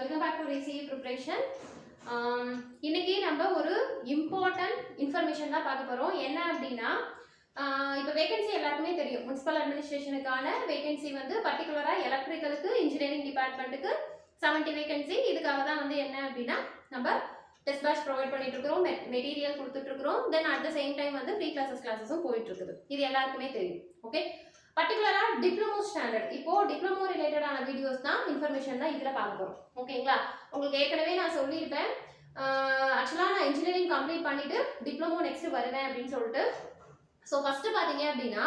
Welcome back to VCE preparation. இன்னைக்கு நம்ம ஒரு இம்பார்ட்டன்ட் இன்ஃபர்மேஷன் தான் பார்க்க போறோம். என்ன அப்படின்னா இப்போ வேகன்சி எல்லாருக்குமே தெரியும். முனிசிபல் அட்மினிஸ்ட்ரேஷனுக்கான வேகன்சி வந்து பர்டிகுலரா எலக்ட்ரிக்கலுக்கு இன்ஜினியரிங் டிபார்ட்மெண்ட்டுக்கு 70 வேகன்சி. இதுக்காக தான் வந்து என்ன அப்படின்னா நம்ம டெஸ்ட் பேட்ச் ப்ரொவைட் பண்ணிட்டு இருக்கிறோம், மெட்டீரியல் கொடுத்துட்டு இருக்கிறோம். தென் அட் த சேம் டைம் வந்து ஃப்ரீ கிளாஸஸும் போயிட்டு இருக்குது. இது எல்லாருக்குமே தெரியும். ஓகே, பர்டிகுலரா டிப்ளமோ ஸ்டாண்டர்ட், இப்போ டிப்ளமோ ரிலேட்டடான வீடியோஸ் தான் இன்ஃபர்மேஷன் தான் இதில் பார்க்க போகிறோம். ஓகேங்களா, உங்களுக்கு ஏற்கனவே நான் சொல்லியிருப்பேன். ஆக்சுவலாக நான் இன்ஜினியரிங் கம்ப்ளீட் பண்ணிட்டு டிப்ளமோ நெக்ஸ்ட் வருவேன் அப்படின்னு சொல்லிட்டு. ஸோ ஃபர்ஸ்ட் பார்த்தீங்க அப்படின்னா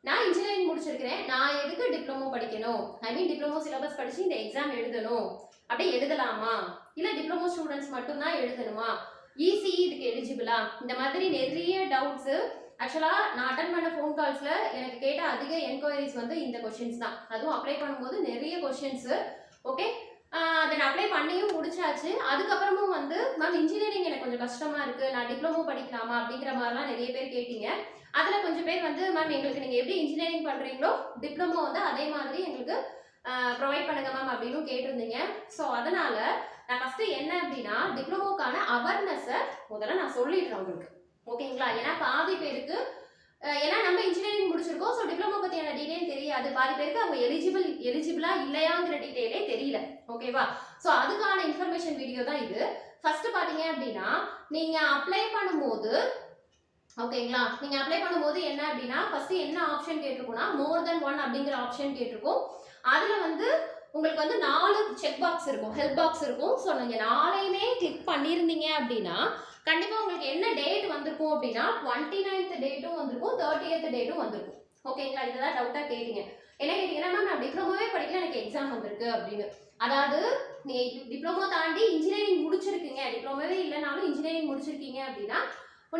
நான் இன்ஜினியரிங் முடிச்சிருக்கிறேன். நான் எதுக்கு டிப்ளமோ படிக்கணும், ஐ மீன் டிப்ளமோ சிலபஸ் படித்து இந்த எக்ஸாம் எழுதணும், அப்படியே எழுதலாமா, இல்லை டிப்ளமோ ஸ்டூடெண்ட்ஸ் மட்டும்தான் எழுதணுமா, இசிஇ இதுக்கு எலிஜிபிளா, இந்த மாதிரி நிறைய டவுட்ஸு. ஆக்சுவலாக நான் அட்டன் பண்ண ஃபோன் கால்ஸில் எனக்கு கேட்ட அதிக என்கொயரிஸ் வந்து இந்த கொஷின்ஸ் தான். அதுவும் அப்ளை பண்ணும்போது நிறைய கொஷின்ஸு. ஓகே, அதை நான் அப்ளை பண்ணியும் முடிச்சாச்சு. அதுக்கப்புறமும் வந்து மேம் இன்ஜினியரிங் எனக்கு கொஞ்சம் கஷ்டமாக இருக்குது, நான் டிப்ளமோ படிக்கலாமா அப்படிங்கிற மாதிரிலாம் நிறைய பேர் கேட்டீங்க. அதில் கொஞ்சம் பேர் வந்து மேம் எங்களுக்கு நீங்கள் எப்படி இன்ஜினியரிங் பண்ணுறீங்களோ டிப்ளமோ வந்து அதே மாதிரி எங்களுக்கு ப்ரொவைட் பண்ணுங்க மேம் அப்படின்னு கேட்டிருந்தீங்க. ஸோ அதனால் நான் ஃபஸ்ட்டு என்ன அப்படின்னா டிப்ளமோக்கான அவேர்னஸை முதல்ல நான் சொல்லிடுறேன் உங்களுக்கு. ஓகேங்களா, ஏன்னா பாதி பேருக்கு ஏன்னா நம்ம இன்ஜினியரிங் முடிச்சிருக்கோம், ஸோ டிப்ளமோ பற்றியான டீட்டெயில் தெரியாது. பாதி பேருக்கு அவங்க எலிஜிபிளா இல்லையாங்கிற டீட்டெயிலே தெரியல. ஓகேவா, ஸோ அதுக்கான இன்ஃபர்மேஷன் வீடியோ தான் இது. ஃபர்ஸ்ட் பார்த்தீங்க அப்படின்னா நீங்கள் அப்ளை பண்ணும்போது, ஓகேங்களா, நீங்கள் அப்ளை பண்ணும்போது என்ன அப்படின்னா ஃபர்ஸ்ட் என்ன ஆப்ஷன் கேட்டிருக்கோம்னா மோர் தென் 1 அப்படிங்கிற ஆப்ஷன் கேட்டிருக்கோம். அதில் வந்து உங்களுக்கு வந்து 4 செக் பாக்ஸ் இருக்கும், ஹெல்ப் பாக்ஸ் இருக்கும். ஸோ நீங்கள் 4ஐயுமே கிளிக் பண்ணியிருந்தீங்க அப்படின்னா கண்டிப்பாக உங்களுக்கு என்ன டேட் வந்திருக்கும் அப்படின்னா 29th டேட்டும் வந்திருக்கும், 30th டேட்டும் வந்திருக்கும். ஓகேங்களா, இதுதான் டவுட்டாக கேட்டீங்க. என்ன கேட்டீங்கன்னா மேம் நான் டிப்ளமோவே படிக்கல, எனக்கு எக்ஸாம் வந்திருக்கு அப்படின்னு. அதாவது நீ டிப்ளமோ தாண்டி இன்ஜினியரிங் முடிச்சிருக்கீங்க, டிப்ளமோவே இல்லைனாலும் இன்ஜினியரிங் முடிச்சிருக்கீங்க அப்படின்னா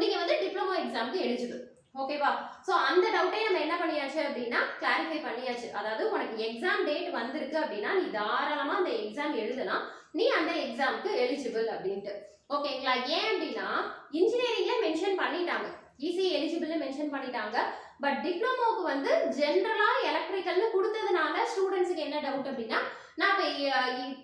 நீங்கள் வந்து டிப்ளமோ எக்ஸாமுக்கு எலிஜிபிள். ஓகேவா, ஸோ அந்த டவுட்டே நம்ம என்ன பண்ணியாச்சு அப்படின்னா கிளாரிஃபை பண்ணியாச்சு. அதாவது உனக்கு எக்ஸாம் டேட் வந்திருக்கு அப்படின்னா நீ தாராளமாக அந்த எக்ஸாம் எழுதலாம், நீ அந்த எக்ஸாமுக்கு எலிஜிபிள் அப்படின்ட்டு. ஓகேங்களா, ஏன் அப்படின்னா இன்ஜினியரிங்ல மென்ஷன் பண்ணிட்டாங்க, இசி எலிஜிபிள்னு மென்ஷன் பண்ணிட்டாங்க. பட் டிப்ளமோக்கு வந்து ஜென்ரலா எலக்ட்ரிக்கல்னு கொடுத்ததுனால ஸ்டூடெண்ட்ஸுக்கு என்ன டவுட் அப்படின்னா நான் இப்போ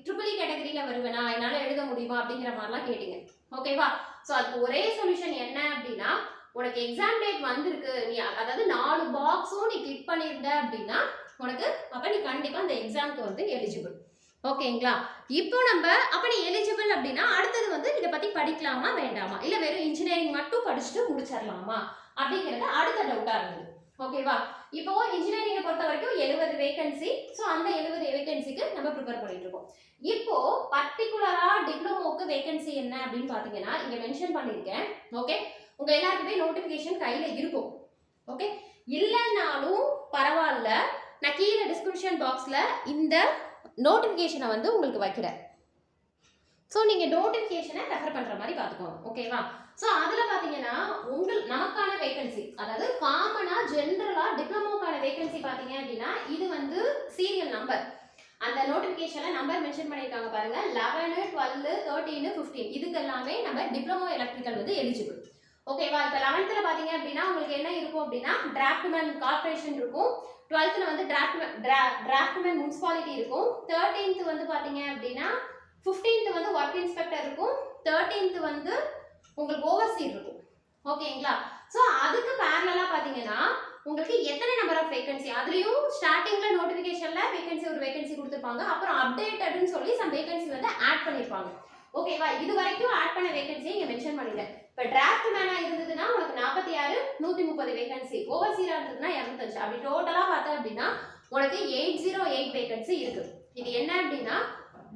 ட்ரிபிள் கேட்டகரியில வருவேனா, என்னால் எழுத முடியுமா அப்படிங்கிற மாதிரிலாம் கேட்டீங்க. ஓகேவா, ஸோ அதுக்கு ஒரே சொல்யூஷன் என்ன அப்படின்னா உனக்கு எக்ஸாம் டேட் வந்திருக்கு, நீ அதாவது 4 பாக்ஸும் நீ கிளிக் பண்ணியிருந்த அப்படின்னா உனக்கு அப்போ நீ கண்டிப்பாக அந்த எக்ஸாமுக்கு வந்து எலிஜிபிள். ஓகேங்களா, இப்போ நம்ம அப்போ நீ எலிஜிபிள் அப்படின்னா அடுத்தது வந்து இதை பற்றி படிக்கலாமா வேண்டாமா, இல்லை வெறும் இன்ஜினியரிங் மட்டும் படிச்சுட்டு முடிச்சிடலாமா அப்படிங்கிறது அடுத்த டவுட்டாக இருந்தது. ஓகேவா, இப்போ இன்ஜினியரிங்கை பொறுத்த வரைக்கும் 70 வேகன்சி. ஸோ அந்த 70 வேகன்சிக்கு நம்ம ப்ரிப்பேர் பண்ணிட்டு இருக்கோம். இப்போ பர்டிகுலரா டிப்ளமோக்கு வேகன்சி என்ன அப்படின்னு பார்த்தீங்கன்னா இங்கே மென்ஷன் பண்ணியிருக்கேன். ஓகே, உங்க எல்லாருக்குமே நோட்டிஃபிகேஷன் கையில் இருக்கும். ஓகே, இல்லைன்னாலும் பரவாயில்ல, நான் கீழே டிஸ்கிரிப்ஷன் பாக்ஸில் இந்த நோட்டிஃபிகேஷனை வந்து உங்களுக்கு வைக்கிறேன். ஸோ நீங்கள் நோட்டிஃபிகேஷனை ரெஃபர் பண்ணுற மாதிரி பார்த்துக்கோங்க. ஓகேவா, ஸோ அதில் பார்த்தீங்கன்னா நமக்கான வேகன்சி, அதாவது காமனாக ஜென்ரலாக டிப்ளமோக்கான வேகன்சி பார்த்தீங்க அப்படின்னா இது வந்து சீரியல் நம்பர், அந்த நோட்டிஃபிகேஷனில் நம்பர் மென்ஷன் பண்ணியிருக்காங்க பாருங்க, 11, 12, 13, 15 இதுக்கு எல்லாமே நம்ம டிப்ளமோ எலக்ட்ரிக்கல் வந்து எலிஜிபிள். ஓகேவா, இப்போ 11th பார்த்தீங்க அப்படின்னா உங்களுக்கு என்ன இருக்கும் அப்படின்னா டிராஃப்ட்மேன் கார்பரேஷன் இருக்கும், 12th வந்து டிராஃப்ட்மேன் முனிசிபாலிட்டி இருக்கும், 13th வந்து பார்த்தீங்க அப்படின்னா 15th வந்து ஒர்க் இன்ஸ்பெக்டர் இருக்கும், 13th வந்து உங்களுக்கு ஓவர்சீர் இருக்கும். ஓகேங்களா, ஸோ அதுக்கு பேரலா பார்த்தீங்கன்னா உங்களுக்கு எத்தனை நம்பர் ஆஃப் வேகன்சி, அதுலேயும் ஸ்டார்டிங்கில் நோட்டிஃபிகேஷனில் வேகன்சி ஒரு வேகன்சி கொடுத்துருப்பாங்க, அப்புறம் அப்டேட்டட்னு சொல்லி சம் வேகன்சி வந்து ஆட் பண்ணியிருப்பாங்க. ஓகேவா, இது வரைக்கும் ஆட் பண்ண வேகன்சியை இங்கே மென்ஷன் பண்ணிட்டேன். இப்போ டிராஃப்ட் மேனாக இருந்ததுன்னா உனக்கு 46, 130 வேகன்சி, ஓவர்சீராக இருந்ததுன்னா 205, அப்படி டோட்டலாக பார்த்தா அப்படின்னா உனக்கு 808 வேகன்சி இருக்கு. இது என்ன அப்படின்னா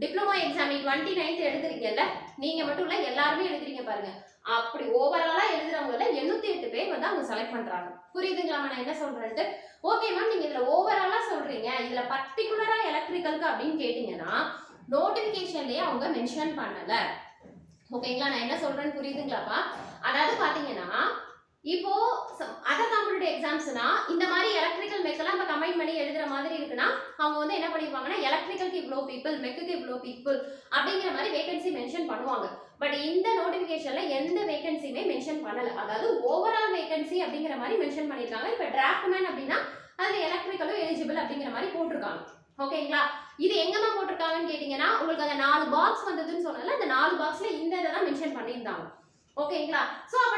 டிப்ளமோ எக்ஸாம் 29th எழுதுறீங்கல்ல, நீங்க மட்டும் இல்ல எல்லாருமே எழுதுறீங்க பாருங்க, அப்படி ஓவராலா எழுதுறவங்கள 808 பேர் வந்து அவங்க செலக்ட் பண்றாங்க. புரியுதுங்களா நான் என்ன சொல்றேன்ட்டு? ஓகே மேம், நீங்க இதுல ஓவராலா சொல்றீங்க, இதுல பர்டிகுலரா எலக்ட்ரிக்கலுக்கு அப்படின்னு கேட்டீங்கன்னா நோட்டிபிகேஷன்லயே அவங்க மென்ஷன் பண்ணல. ஓகேங்களா, நான் என்ன சொல்றேன்னு புரியுதுங்களாப்பா? அதாவது பாத்தீங்கன்னா இப்போ அதர் காம்படிட்டிவ் எக்ஸாம்ஸ்னா இந்த மாதிரி எலக்ட்ரிக்கல் மெக்கெல்லாம் நம்ம கம்பைன் பண்ணி எழுதுற மாதிரி இருக்குன்னா அவங்க வந்து என்ன பண்ணிருப்பாங்கன்னா எலக்ட்ரிக்கலுக்கு இவ்வளோ பீப்புள், மெக்குக்கு இவ்வளோ பீப்புள் அப்படிங்கிற மாதிரி வேகன்சி மென்ஷன் பண்ணுவாங்க. பட் இந்த நோட்டிஃபிகேஷன்ல எந்த வேகன்சியுமே மென்ஷன் பண்ணல, அதாவது ஓவரால் வேகன்சி அப்படிங்கிற மாதிரி மென்ஷன் பண்ணியிருக்காங்க. இப்போ டிராஃப்ட்மேன் அப்படின்னா அது எலக்ட்ரிக்கலும் எலிஜிபிள் அப்படிங்கிற மாதிரி போட்டிருக்காங்க. ஓகேங்களா? இது எங்கம்மா போட்டிருக்காங்கன்னு கேட்டீங்கன்னா உங்களுக்கு அந்த 4 பாக்ஸ் வந்ததுன்னு சொன்னல அந்த 4 பாக்ஸ்ல இந்த இதை தான் மென்ஷன் பண்ணியிருந்தாங்க. ஓகேங்களா? சோ அப்ப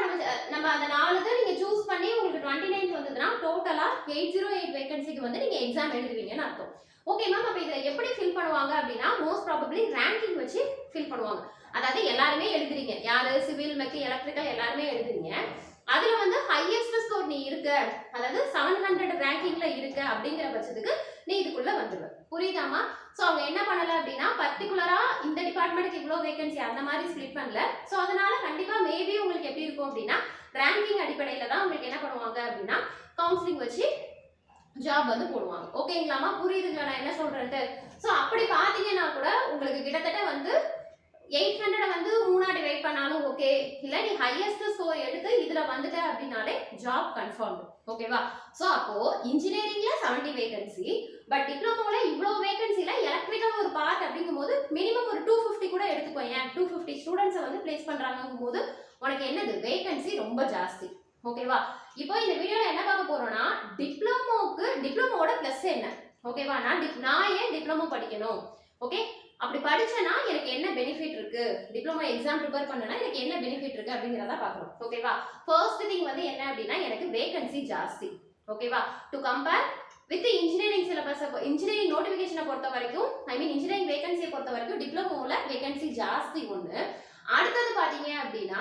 நம்ம அந்த 4 இதை நீங்க சூஸ் பண்ணி உங்களுக்கு 29 வந்ததுன்னா டோட்டலா 808 வேகன்சிக்கு வந்து நீங்க எக்ஸாம் எழுதுவீங்கன்னு அர்த்தம். ஓகே மேம், அப்ப இதை எப்படி ஃபில் பண்ணுவாங்க அப்படின்னா மோஸ்ட் ப்ராபபிலி ரேங்கிங் வச்சு ஃபில் பண்ணுவாங்க. அதாவது எல்லாருமே எழுதுறீங்க, யாரு சிவில் மெக்கு எலக்ட்ரிக்கல் எல்லாருமே எழுதுறீங்க. அதுல வந்து ஹையஸ்ட் ஸ்கோர் நீ இருக்க, அதாவது 700 ரேங்கிங்ல இருக்க அப்படிங்கிற பட்சத்துக்கு நீ இதுக்குள்ள வந்துடுவ. புரியுதாமா? சோ அவங்க என்ன பண்ணல அப்படின்னா பர்டிகுலரா இந்த டிபார்ட்மெண்ட்டுக்கு இவ்வளோ வேகன்சி அந்த மாதிரி ஸ்பிளிட் பண்ணல. சோ அதனால கண்டிப்பா மேபி உங்களுக்கு எப்படி இருக்கும் அப்படின்னா ரேங்கிங் அடிப்படையில தான் உங்களுக்கு என்ன பண்ணுவாங்க அப்படின்னா கவுன்சிலிங் வச்சு ஜாப் வந்து போடுவாங்க. ஓகேங்களாமா? புரியுதுங்களா நான் என்ன சொல்றேன்ட்டு? சோ அப்படி பாத்தீங்கன்னா கூட உங்களுக்கு கிட்டத்தட்ட வந்து 800 வந்து 3 டிவைட் பண்ணாலும் ஓகே, இல்ல நீ ஹையஸ்ட் ஸ்கோர் எடுத்து இதுல வந்துட்ட அப்படினாலே ஜாப் கன்ஃபார்ம். ஓகேவா? சோ அப்போ இன்ஜினியரிங்ல 70 வேகன்சி, பட் டிப்ளமோல இவ்ளோ வேகன்சில எலக்ட்ரிக்கல் ஒரு பார்ட் அப்படிங்கும்போது மினிமம் ஒரு 250 கூட எடுத்துக்கோங்க. 250 ஸ்டூடண்ட்ஸ் வந்து பிளேஸ் பண்றாங்கங்கும்போது உனக்கு என்னது வேகன்சி ரொம்ப ஜாஸ்தி. ஓகேவா? இப்போ இந்த வீடியோல என்ன பார்க்க போறோம்னா டிப்ளமோவோட பிளஸ் என்ன? ஓகேவா? நான் ஏன் டிப்ளமோ படிக்கணும்? ஓகே, அப்படி படிச்சேன்னா எனக்கு என்ன பெனிஃபிட் இருக்கு, டிப்ளமோ எக்ஸாம் ப்ரிப்பேர் பண்ணனா எனக்கு என்ன பெனிஃபிட் இருக்கு அப்படிங்கறத பார்க்கணும். ஓகேவா? ஃபர்ஸ்ட் திங் வந்து என்ன அப்படின்னா எனக்கு வேகன்சி ஜாஸ்தி. ஓகேவா? To compare with engineering syllabus, engineering நோட்டிஃபிகேஷனை பொறுத்த வரைக்கும் இன்ஜினியரிங் வேகன்சியை பொறுத்த வரைக்கும் டிப்ளமோல வேகன்சி ஜாஸ்தி ஒன்று. அடுத்தது பாத்தீங்க அப்படின்னா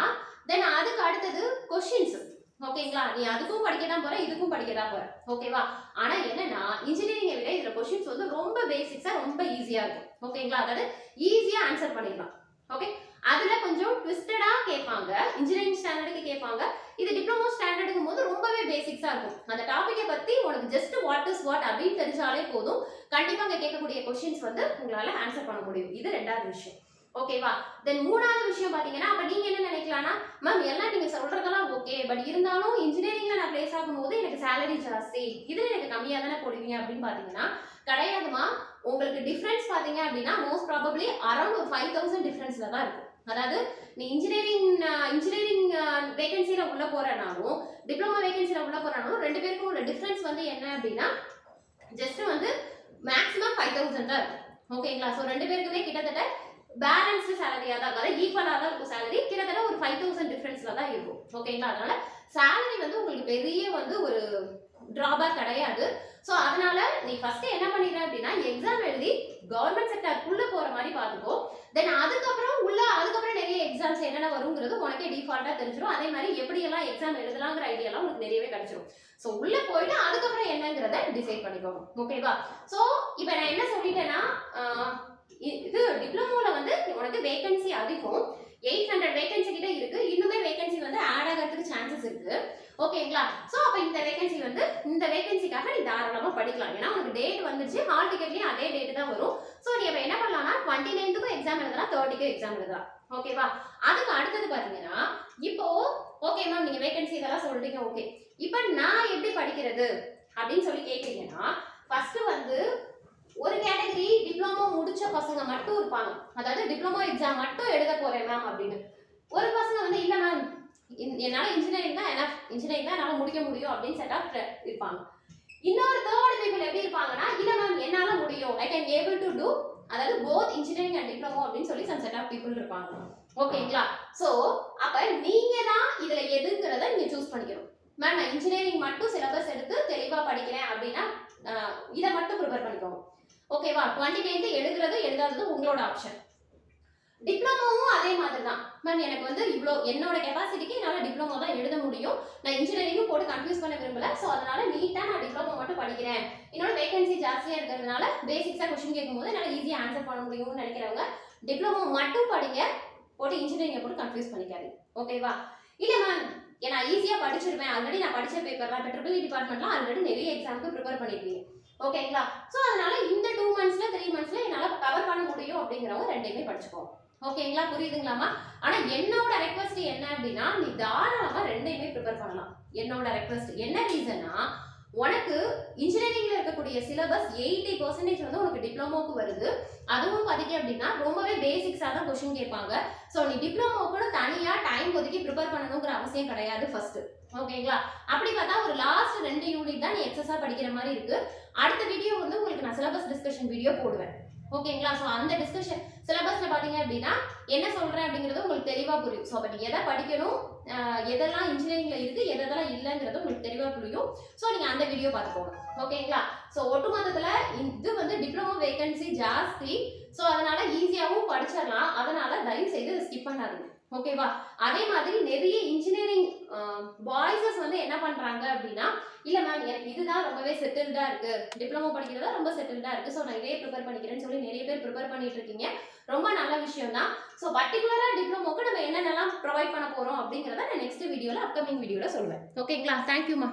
தென் அதுக்கு அடுத்தது கொஸ்டின்ஸ். ஓகேங்களா? நீ அதுக்கும் படிக்க தான் போற, இதுக்கும் படிக்க தான் போற. ஓகேவா? ஆனா என்னன்னா இன்ஜினியரிங்கை விட இதுல கொஸ்டின்ஸ் வந்து ரொம்ப பேசிக்ஸா ரொம்ப ஈஸியா இருக்கும். ஓகேங்களா? அதாவது ஈஸியா ஆன்சர் பண்ணிடலாம். ஓகே, அதுல கொஞ்சம் ட்விஸ்டடா கேட்பாங்க, இன்ஜினியரிங் ஸ்டாண்டர்டுக்கு கேட்பாங்க. இது டிப்ளமோ ஸ்டாண்டர்டுக்கும் போது ரொம்பவே பேசிக்ஸா இருக்கும். அந்த டாபிக்கை பத்தி உனக்கு ஜஸ்ட் வாட் இஸ் வாட் அப்படின்னு தெரிஞ்சாலே போதும், கண்டிப்பா அங்க கேட்கக்கூடிய கொஸ்டின்ஸ் வந்து உங்களால ஆன்சர் பண்ண முடியும். இது ரெண்டாவது விஷயம். ஓகேவா? தென் மூணாவது விஷயம் பாத்தீங்கன்னா அப்ப நீங்க என்ன நினைக்கலாம்னா மேம் எல்லாம் நீங்க சொல்றதெல்லாம் ஓகே, பட் இருந்தாலும் இன்ஜினியரிங்ல நான் பிளேஸ் ஆகும்போது எனக்கு சேலரி ஜாஸ்தி, இதுல எனக்கு கம்மியா தானே போடுவீங்க அப்படின்னு பாத்தீங்கன்னா கிடையாதுமா. உங்களுக்கு டிஃபரன்ஸ் பாத்தீங்க அப்படின்னா மோஸ்ட் ப்ராபபிலி அரௌண்ட் ஒரு 5000 டிஃபரன்ஸ்ல தான் இருக்கும். அதாவது நீ இன்ஜினியரிங் வேகன்சில உள்ள போறனாலும் டிப்ளமோ வேகன்சில உள்ள போறனாலும் ரெண்டு பேருக்கும் உள்ள டிஃபரன்ஸ் வந்து என்ன அப்படின்னா ஜஸ்ட் வந்து மேக்ஸிமம் 5000 தான் இருக்கும். ஓகேங்களா? ஸோ ரெண்டு பேருக்குமே கிட்டத்தட்ட பேலன்ஸ்டு சேலரியா தான், அதாவது ஈக்குவலாக தான் இருக்கும் சேலரி, கிட்டத்தட்ட ஒரு 5000 டிஃபரன்ஸ்ல தான் இருக்கும். ஓகேங்களா? அதனால சேலரி வந்து உங்களுக்கு பெரிய வந்து ஒரு டிராபேக் கிடையாது. ஸோ அதனால நீ ஃபர்ஸ்ட் என்ன பண்ணிடுற அப்படின்னா எக்ஸாம் எழுதி கவர்மெண்ட் செக்டருக்குள்ள போற மாதிரி பார்த்துக்கோ. தென் அதுக்கப்புறம் நிறைய எக்ஸாம்ஸ் என்னென்ன வருங்கிறது உனக்கே டிஃபால்ட்டா தெரிஞ்சிடும். அதே மாதிரி எப்படியெல்லாம் எக்ஸாம் எழுதலாங்கிற ஐடியாலாம் உனக்கு நிறையவே கிடைச்சிடும். ஸோ உள்ள போயிட்டு அதுக்கப்புறம் என்னங்கிறத டிசைட் பண்ணிக்கோங்க. ஓகேவா? ஸோ இப்போ நான் என்ன சொல்லிட்டேன்னா இது டிப்ளமோல வந்து உனக்கு வேகன்சி அதிகம், 800 வேகன்சி கிட்ட இருக்கு. இன்னுமே வேகன்சி வந்து ஆட் ஆகிறதுக்கு சான்சஸ் இருக்கு. ஓகேங்களா? சோ அப்ப இந்த வேகன்சிக்காக நீ தாராளமா படிக்கலாம். ஏன்னா உனக்கு டேட் வந்துருச்சு, ஹால் டிக்கெட்லயும் அதே டேட் தான் வரும். சோ நீ அப்ப என்ன பண்ணலாம்னா 29க்கும் எக்ஸாம் எழுதலாம், 30க்கும் எக்ஸாம் எழுதலாம். ஓகேவா? அதுக்கு அடுத்தது பாத்தீங்கன்னா இப்போ ஓகே மேம் நீங்க வேகன்சி இதெல்லாம் சொல்றீங்க, ஓகே இப்போ நான் எப்படி படிக்கிறது அப்படின்னு சொல்லி கேட்குறீங்கன்னா ஃபர்ஸ்ட் வந்து ஒரு கேட்டகரி டிப்ளமோ முடிச்ச பசங்க மட்டும் இருப்பாங்க, அதாவது டிப்ளமோ எக்ஸாம் மட்டும் எழுத போறேன் மேம் அப்படின்னு. ஒரு பசங்க வந்து இல்ல மேம் என்னால இன்ஜினியரிங் தான் என்னால முடிக்க முடியும் அப்படின்னு செட் ஆஃப் இருப்பாங்க. இன்னொரு தேர்ட் பீப்புள் எப்படி இருப்பாங்கன்னா இல்ல மேம் என்னால முடியும், I can able to do, அதாவது போத் இன்ஜினியரிங் அண்ட் டிப்ளமோ அப்படின்னு சொல்லி சம் செட் ஆஃப் பீப்புள் இருப்பாங்க. ஓகேங்களா? சோ அப்ப நீங்க தான் இதுல எதுங்கிறத நீங்க சூஸ் பண்ணிக்கணும். மேம் நான் இன்ஜினியரிங் மட்டும் சிலபஸ் எடுத்து தெளிவா படிக்கிறேன் அப்படின்னா இதை மட்டும் ப்ரிப்பேர் பண்ணிக்கோங்க. ஓகேவா? 29 எழுதுறது எழுதாதது உங்களோட ஆப்ஷன். டிப்ளமோவும் அதே மாதிரி தான். மேம் எனக்கு வந்து இவ்வளோ என்னோட கெப்பாசிட்டிக்கு என்னால் டிப்ளமோ தான் எழுத முடியும், நான் இன்ஜினியரிங்கும் போட்டு கன்ஃபியூஸ் பண்ண விரும்பல. ஸோ அதனால நீட்டாக நான் டிப்ளமோ மட்டும் படிக்கிறேன், என்னோட வேகன்சி ஜாஸ்தியாக இருக்கிறதுனால பேசிக்ஸாக கொஸ்டின் கேட்கும்போது என்னால் ஈஸியாக ஆன்சர் பண்ண முடியும்னு நினைக்கிறவங்க டிப்ளமோ மட்டும் படிங்க, போட்டு இன்ஜினியரிங்கை போட்டு கன்ஃபியூஸ் பண்ணிக்காதீங்க. ஓகேவா? இல்லை மேம் நான் ஈஸியாக படிச்சிருவேன், ஆல்ரெடி நான் படித்த பேப்பர்லாம் இப்போ ட்ரிபிள் டிபார்ட்மெண்ட்லாம் ஆல்ரெடி நிறைய எக்ஸாமுக்கு ப்ரிப்பேர் பண்ணியிருப்பீங்க. ஓகேங்களா? ஸோ அதனால இந்த 2 மந்த்ஸ்ல 3 மந்த்ஸ்ல என்னால் கவர் பண்ண முடியும் அப்படிங்கிறவங்க ரெண்டையுமே படிச்சுக்கோங்க. ஓகேங்களா? புரியுதுங்களாமா? ஆனா என்னோட ரெக்வஸ்ட் என்ன அப்படின்னா நீ தாராளமா ரெண்டையுமே ப்ரிப்பேர் பண்ணலாம். என்னோட ரெக்வஸ்ட் என்ன ரீசன்னா உனக்கு இன்ஜினியரிங்ல இருக்கக்கூடிய சிலபஸ் 80% வந்து உனக்கு டிப்ளமோக்கு வருது. அதுவும் பாத்தீங்க அப்படின்னா ரொம்பவே பேசிக்ஸா தான் கொஸ்டின் கேட்பாங்க. ஸோ நீ டிப்ளமோக்குன்னு தனியா டைம் ஒதுக்கி ப்ரிப்பேர் பண்ணணுங்கிற அவசியம் கிடையாது ஃபர்ஸ்ட். ஓகேங்களா? அப்படி பார்த்தா ஒரு லாஸ்ட் 2 யூனிட் தான் நீ எக்ஸஸா படிக்கிற மாதிரி இருக்கு. அடுத்த வீடியோ வந்து உங்களுக்கு நான் சிலபஸ் டிஸ்கஷன் வீடியோ போடுவேன். ஓகேங்களா? ஸோ அந்த டிஸ்கஷன் சிலபஸ்ல பாத்தீங்க அப்படின்னா என்ன சொல்றேன் அப்படிங்கிறது உங்களுக்கு தெளிவா புரியும். ஸோ அப்ப நீங்க எதை படிக்கணும், எதெல்லாம் இன்ஜினியரிங்ல இருக்கு, எதெல்லாம் இல்லைங்கிறது உங்களுக்கு தெளிவா புரியும். ஸோ நீங்க அந்த வீடியோ பார்த்துக்கோங்க. ஓகேங்களா? ஸோ ஒட்டுமொத்தத்துல இது வந்து டிப்ளமோ வேகன்சி ஜாஸ்தி. ஸோ அதனால ஈஸியாகவும் படிச்சிடலாம். அதனால தயவு செய்து ஸ்கிப் பண்ணாதீங்க. ஓகேவா? அதே மாதிரி நிறைய இன்ஜினியரிங் பாய்ஸஸ் வந்து என்ன பண்றாங்க அப்படின்னா, இல்ல மேம் எனக்கு இதுதான் ரொம்பவே செட்டில்டா இருக்கு, டிப்ளமோ படிக்கிறதா ரொம்ப செட்டில்டா இருக்கு, ஸோ நான் இதே ப்ரிப்பேர் பண்ணிக்கிறேன்னு சொல்லி நிறைய பேர் ப்ரிப்பேர் பண்ணிட்டு இருக்கீங்க. ரொம்ப நல்ல விஷயம் தான். ஸோ பர்டிகுலரா டிப்ளமோக்கு நம்ம என்னென்னலாம் ப்ரொவைட் பண்ண போறோம் அப்படிங்கிறத நான் நெக்ஸ்ட் வீடியோல அப்கமிங் வீடியோல சொல்லுவேன். ஓகேங்களா? தேங்க்யூமா.